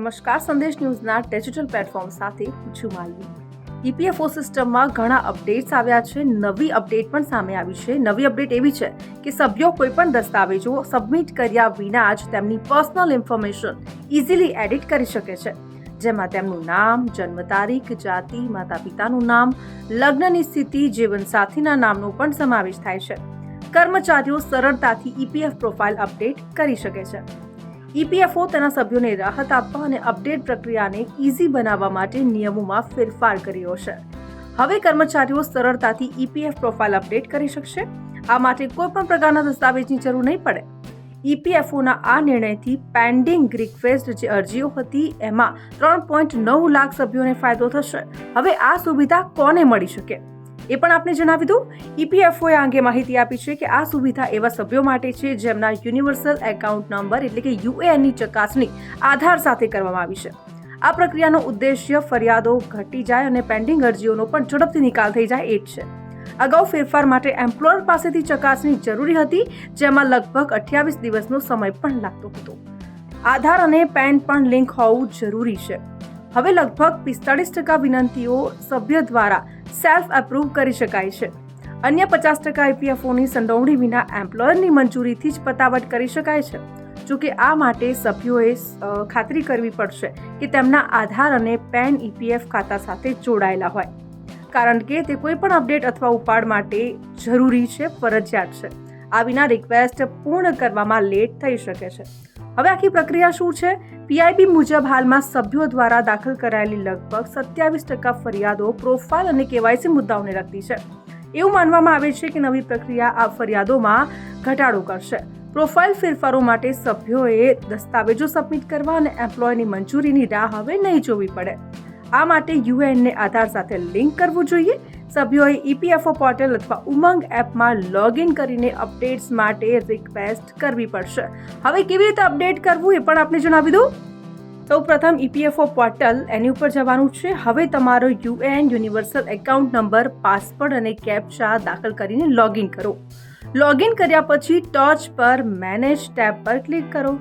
નમસ્કાર, સંદેશ ન્યૂઝના digital platform સાથે હું છું માલવી. ઈપીએફઓ સિસ્ટમમાં ઘણા અપડેટ્સ આવ્યા છે. નવી અપડેટ પણ સામે આવી છે. નવી અપડેટ એવી છે કે સભ્યો કોઈપણ દસ્તાવેજો સબમિટ કર્યા વિના જ તેમની પર્સનલ ઇન્ફોર્મેશન ઇઝીલી એડિટ કરી શકે છે, જેમાં તેમનું નામ, જન્મ તારીખ, જાતિ, માતા પિતાનું નામ, લગ્નની સ્થિતિ, જીવનસાથીના નામનો પણ સમાવેશ થાય છે. કર્મચારીઓ સરળતાથી ઈપીએફ પ્રોફાઇલ અપડેટ કરી શકે છે. ઈપીએફઓ તેના સભ્યોને રાહત આપવા અને અપડેટ પ્રક્રિયાને ઇઝી બનાવવા માટે નિયમોમાં ફેરફાર કર્યો છે. હવે કર્મચારીઓ સરળતાથી ઈપીએફ પ્રોફાઇલ અપડેટ કરી શકશે. આ માટે કોઈપણ પ્રકારના દસ્તાવેજની જરૂર નહીં પડે. ઈપીએફઓના આ નિર્ણયથી પેન્ડિંગ રિક્વેસ્ટ જે અરજીઓ હતી એમાં 3.9 લાખ સભ્યોને ફાયદો થશે. હવે આ સુવિધા કોને મળી શકે એ પણ આપણે જણાવી દઉં. ઈપીએફઓએ આ અંગે માહિતી આપી છે કે આ સુવિધા એવા સભ્યો માટે છે જેમના યુનિવર્સલ એકાઉન્ટ નંબર એટલે કે યુએએનની ચકાસણી આધાર સાથે કરવામાં આવી છે. આ પ્રક્રિયાનો ઉદ્દેશ્ય ફરિયાદો ઘટી જાય અને પેન્ડિંગ અરજીઓનો પણ ઝડપથી નિકાલ થઈ જાય એ જ છે. અગાઉ ફેરફાર માટે એમ્પ્લોયર પાસેથી ચકાસણી જરૂરી હતી, જેમાં લગભગ 28 દિવસનો સમય પણ લાગતો હતો. આધાર અને પેન પણ લિંક હોવું જરૂરી છે. હવે લગભગ 45% વિનંતીઓ સભ્ય દ્વારા સેલ્ફ એપ્રૂવ કરી શકાય છે. અન્ય 50% ઈપીએફઓની સંડોવણી વિના એમ્પ્લોયરની મંજૂરીથી જ પતાવટ કરી શકાય છે. જોકે આ માટે સભ્યોએ ખાતરી કરવી પડશે કે તેમના આધાર અને પેન ઈપીએફ ખાતા સાથે જોડાયેલા હોય, કારણ કે તે કોઈ પણ અપડેટ અથવા ઉપાડ માટે જરૂરી છે, ફરજિયાત છે. આ વિના રિક્વેસ્ટ પૂર્ણ કરવામાં લેટ થઈ શકે છે. હવે આખી પ્રક્રિયા શું છે? પીઆઈબી મુજબ હાલમાં સભ્યો દ્વારા દાખલ કરાયેલી લગભગ 27% ફરિયાદો પ્રોફાઇલ અને કેવાયસી મુદ્દાઓને લગતી છે. એવું માનવામાં આવે છે કે નવી પ્રક્રિયા આ ફરિયાદોમાં ઘટાડો કરશે. પ્રોફાઇલ ફેરફારો માટે સભ્યોએ દસ્તાવેજો સબમિટ કરવા અને એમ્પ્લોયની મંજૂરીની રાહ હવે નહીં જોવી પડે. આ માટે યુએએનને આધાર સાથે લિંક કરવું જોઈએ. સભ્યોએ ઈપીએફઓ પોર્ટલ અથવા ઉમંગ એપમાં લોગિન કરીને અપડેટ્સ માટે રિક્વેસ્ટ કરવી પડશે. હવે કેવી રીતે અપડેટ કરવું એ પણ આપણે જણાવી દઉં. સૌપ્રથમ ઈપીએફઓ પોર્ટલ એની ઉપર જવાનું છે. હવે તમારો UAN universal account number, password અને કેપ્ચા દાખલ કરીને લોગિન કરો. લોગિન કર્યા પછી ટોચ પર મેનેજ ટેબ પર ક્લિક કરો.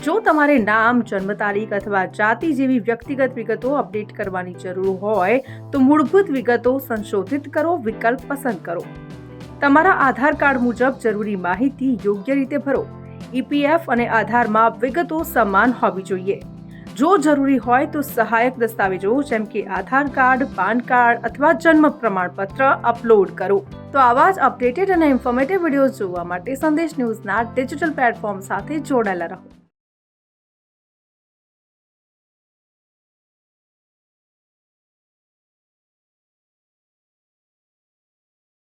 જો તમારે નામ, જન્મ તારીખ અથવા જાતિ જેવી વ્યક્તિગત વિગતો અપડેટ કરવાની જરૂર હોય તો મૂળભૂત વિગતો સંશોધિત કરો વિકલ્પ પસંદ કરો. તમારા આધાર કાર્ડ મુજબ જરૂરી માહિતી યોગ્ય રીતે ભરો. ઈપીએફ અને આધારમાં વિગતો સમાન હોવી જોઈએ. જો જરૂરી હોય તો સહાયક દસ્તાવેજો જેમ કે આધાર કાર્ડ, પાન કાર્ડ અથવા જન્મ પ્રમાણપત્ર અપલોડ કરો. તો આવા જ અપડેટેડ અને ઇન્ફોર્મેટિવ વિડીયો જોવા માટે સંદેશ ન્યૂઝના ડિજિટલ પ્લેટફોર્મ સાથે જોડાયેલા રહો.